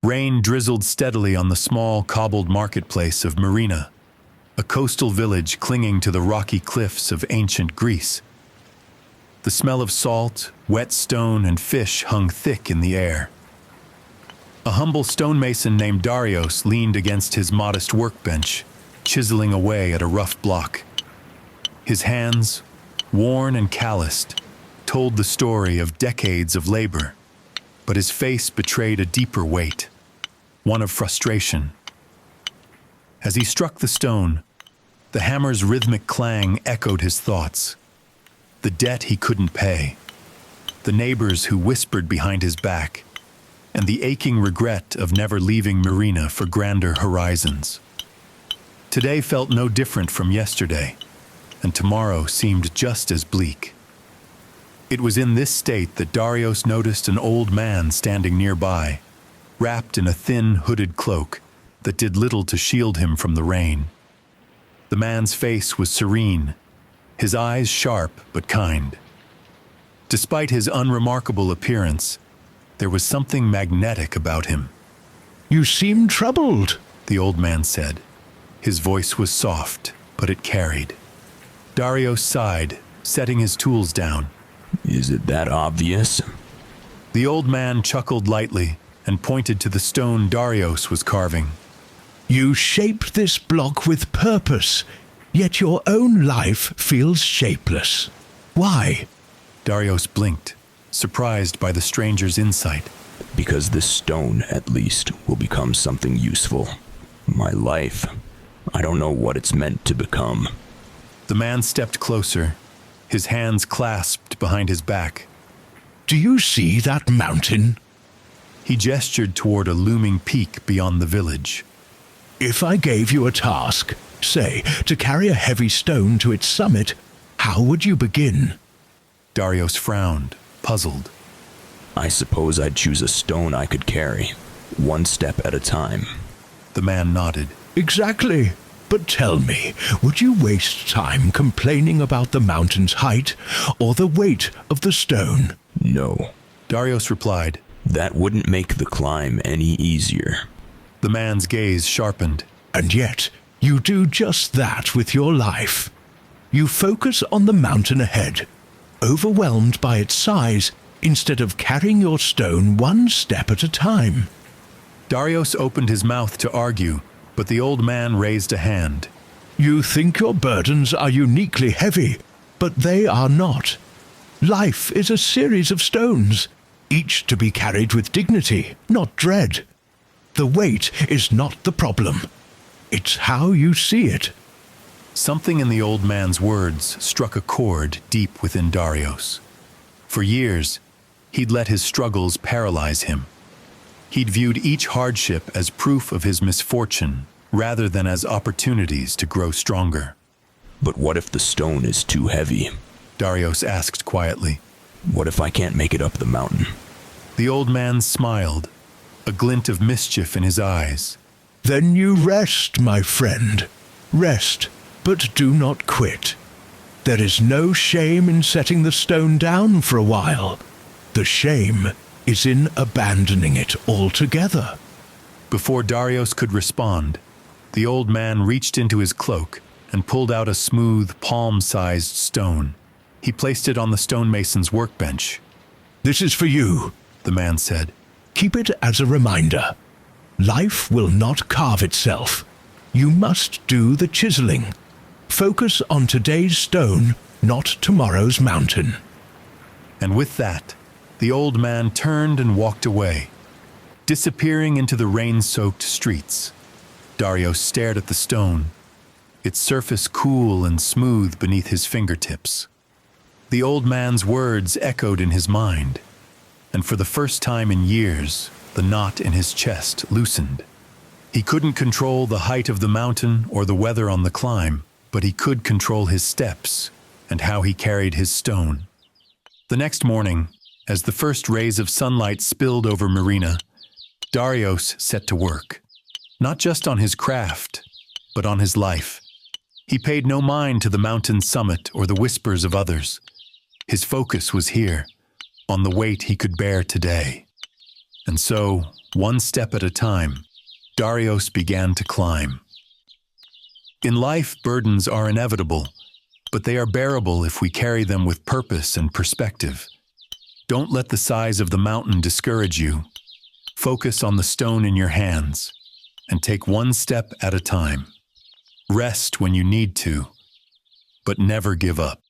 Rain drizzled steadily on the small, cobbled marketplace of Marina, a coastal village clinging to the rocky cliffs of ancient Greece. The smell of salt, wet stone, and fish hung thick in the air. A humble stonemason named Darios leaned against his modest workbench, chiseling away at a rough block. His hands, worn and calloused, told the story of decades of labor, but his face betrayed a deeper weight, one of frustration. As he struck the stone, the hammer's rhythmic clang echoed his thoughts. The debt he couldn't pay, the neighbors who whispered behind his back, and the aching regret of never leaving Marina for grander horizons. Today felt no different from yesterday, and tomorrow seemed just as bleak. It was in this state that Darios noticed an old man standing nearby, wrapped in a thin, hooded cloak that did little to shield him from the rain. The man's face was serene, his eyes sharp but kind. Despite his unremarkable appearance, there was something magnetic about him. "You seem troubled," the old man said. His voice was soft, but it carried. Darios sighed, setting his tools down. "Is it that obvious?" The old man chuckled lightly and pointed to the stone Darios was carving. "You shaped this block with purpose, yet your own life feels shapeless. Why?" Darios blinked, surprised by the stranger's insight. "Because this stone, at least, will become something useful. My life, I don't know what it's meant to become." The man stepped closer, his hands clasped behind his back. "Do you see that mountain?" He gestured toward a looming peak beyond the village. "If I gave you a task, say, to carry a heavy stone to its summit, how would you begin?" Darios frowned, puzzled. "I suppose I'd choose a stone I could carry, one step at a time." The man nodded. "Exactly. But tell me, would you waste time complaining about the mountain's height or the weight of the stone?" "No." Darios replied. "That wouldn't make the climb any easier." The man's gaze sharpened. "And yet, you do just that with your life. You focus on the mountain ahead, overwhelmed by its size, instead of carrying your stone one step at a time." Darios opened his mouth to argue, but the old man raised a hand. "You think your burdens are uniquely heavy, but they are not. Life is a series of stones, each to be carried with dignity, not dread. The weight is not the problem. It's how you see it." Something in the old man's words struck a chord deep within Darios. For years, he'd let his struggles paralyze him. He'd viewed each hardship as proof of his misfortune, rather than as opportunities to grow stronger. "But what if the stone is too heavy?" Darios asked quietly. "What if I can't make it up the mountain?" The old man smiled, a glint of mischief in his eyes. "Then you rest, my friend. Rest, but do not quit. There is no shame in setting the stone down for a while. The shame is in abandoning it altogether." Before Darios could respond, the old man reached into his cloak and pulled out a smooth, palm-sized stone. He placed it on the stonemason's workbench. "This is for you," the man said. "Keep it as a reminder. Life will not carve itself. You must do the chiseling. Focus on today's stone, not tomorrow's mountain." And with that, the old man turned and walked away, disappearing into the rain-soaked streets. Darios stared at the stone, its surface cool and smooth beneath his fingertips. The old man's words echoed in his mind, and for the first time in years, the knot in his chest loosened. He couldn't control the height of the mountain or the weather on the climb, but he could control his steps and how he carried his stone. The next morning, as the first rays of sunlight spilled over Marina, Darios set to work, not just on his craft, but on his life. He paid no mind to the mountain's summit or the whispers of others. His focus was here, on the weight he could bear today. And so, One step at a time, Darios began to climb. In life, burdens are inevitable, but they are bearable if we carry them with purpose and perspective. Don't let the size of the mountain discourage you. Focus on the stone in your hands and take one step at a time. Rest when you need to, but never give up.